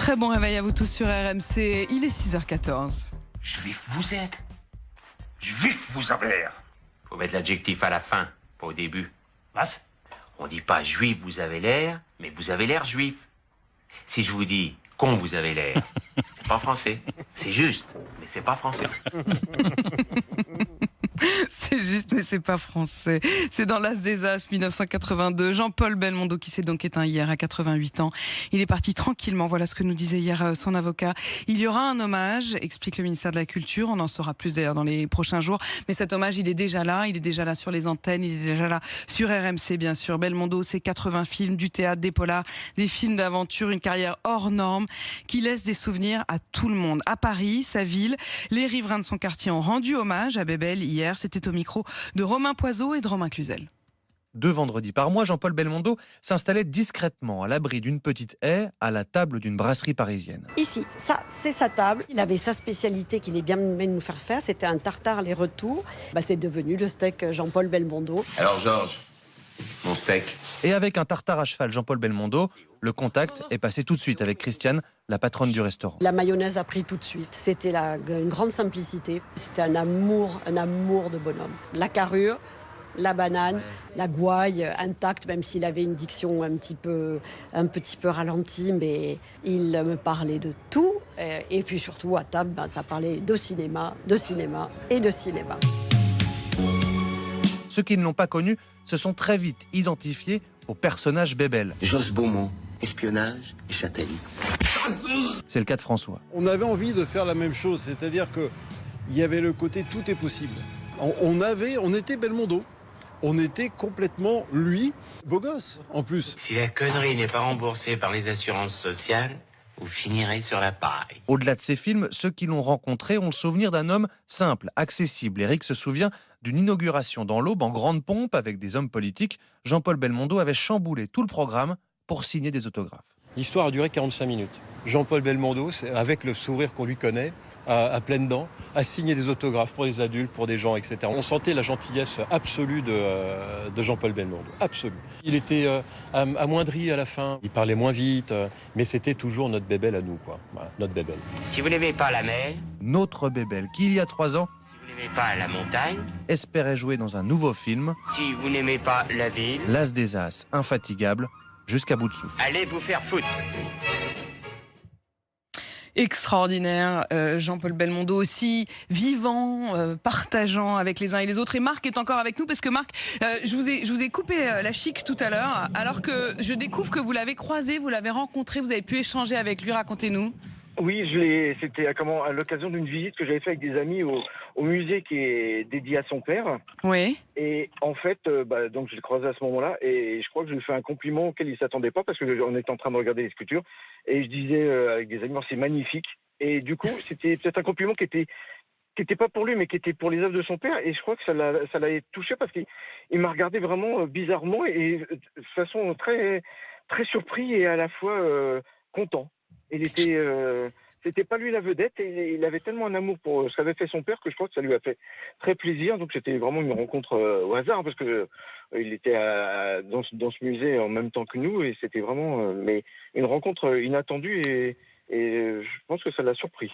Très bon réveil à vous tous sur RMC, il est 6h14. Juif vous êtes. Juif vous avez l'air. Faut mettre l'adjectif à la fin, pas au début. Was? On dit pas juif vous avez l'air, mais vous avez l'air juif. Si je vous dis con vous avez l'air, c'est pas français. C'est juste, mais c'est pas français. C'est juste, mais c'est pas français. C'est dans l'As des As, 1982. Jean-Paul Belmondo, qui s'est donc éteint hier à 88 ans. Il est parti tranquillement. Voilà ce que nous disait hier son avocat. Il y aura un hommage, explique le ministère de la Culture. On en saura plus d'ailleurs dans les prochains jours. Mais cet hommage, il est déjà là. Il est déjà là sur les antennes. Il est déjà là sur RMC, bien sûr. Belmondo, c'est 80 films, du théâtre, des polars, des films d'aventure, une carrière hors norme qui laisse des souvenirs à tout le monde. À Paris, sa ville, les riverains de son quartier ont rendu hommage à Bébel hier. C'était au micro de Romain Poiseau et de Romain Cluzel. 2 vendredis par mois, Jean-Paul Belmondo s'installait discrètement à l'abri d'une petite haie à la table d'une brasserie parisienne. Ici, ça, c'est sa table. Il avait sa spécialité qu'il est bien aimé nous faire. C'était un tartare les retours. C'est devenu le steak Jean-Paul Belmondo. Alors Georges, mon steak. Et avec un tartare à cheval Jean-Paul Belmondo, le contact est passé tout de suite avec Christiane, la patronne du restaurant. La mayonnaise a pris tout de suite. C'était une grande simplicité. C'était un amour de bonhomme. La carrure, la banane, la gouaille intacte, même s'il avait une diction un petit peu ralentie, mais il me parlait de tout. Et puis surtout, à table, ça parlait de cinéma et de cinéma. Ceux qui ne l'ont pas connu se sont très vite identifiés au personnage Bébel. Jos Beaumont, espionnage et Châtellenie. C'est le cas de François. On avait envie de faire la même chose, c'est-à-dire qu'il y avait le côté tout est possible. On était Belmondo, on était complètement lui, beau gosse en plus. Si la connerie n'est pas remboursée par les assurances sociales, vous finirez sur la paille. Au-delà de ces films, ceux qui l'ont rencontré ont le souvenir d'un homme simple, accessible. Eric se souvient d'une inauguration dans l'Aube en grande pompe avec des hommes politiques. Jean-Paul Belmondo avait chamboulé tout le programme pour signer des autographes. L'histoire a duré 45 minutes. Jean-Paul Belmondo, avec le sourire qu'on lui connaît, à pleines dents, a signé des autographes pour des adultes, pour des gens, etc. On sentait la gentillesse absolue de Jean-Paul Belmondo, absolue. Il était amoindri à la fin, il parlait moins vite, mais c'était toujours notre bébel à nous, quoi. Voilà, notre bébel. Si vous n'aimez pas la mer, Notre Bébel, qui il y a 3 ans, si vous n'aimez pas la montagne, espérait jouer dans un nouveau film, si vous n'aimez pas la ville, L'As des As, infatigable, jusqu'à bout de souffle. allez vous faire foutre. Extraordinaire, Jean-Paul Belmondo aussi, vivant, partageant avec les uns et les autres. Et Marc est encore avec nous parce que Marc, je vous ai coupé la chic tout à l'heure, alors que je découvre que vous l'avez croisé, vous l'avez rencontré, vous avez pu échanger avec lui. Racontez-nous. Oui, c'était à l'occasion d'une visite que j'avais fait avec des amis au musée qui est dédié à son père. Oui. Et en fait, donc je l'ai croisé à ce moment-là et je crois que je lui ai fait un compliment auquel il s'attendait pas parce qu'on était en train de regarder les sculptures et je disais avec des amis, c'est magnifique. Et du coup, c'était peut-être un compliment qui était pas pour lui, mais qui était pour les œuvres de son père. Et je crois que ça l'a touché parce qu'il m'a regardé vraiment bizarrement et de façon très, très surpris et à la fois content. C'était pas lui la vedette et il avait tellement un amour pour ce qu'avait fait son père que je crois que ça lui a fait très plaisir. Donc c'était vraiment une rencontre au hasard parce que il était dans ce musée en même temps que nous et c'était vraiment mais une rencontre inattendue et je pense que ça l'a surpris.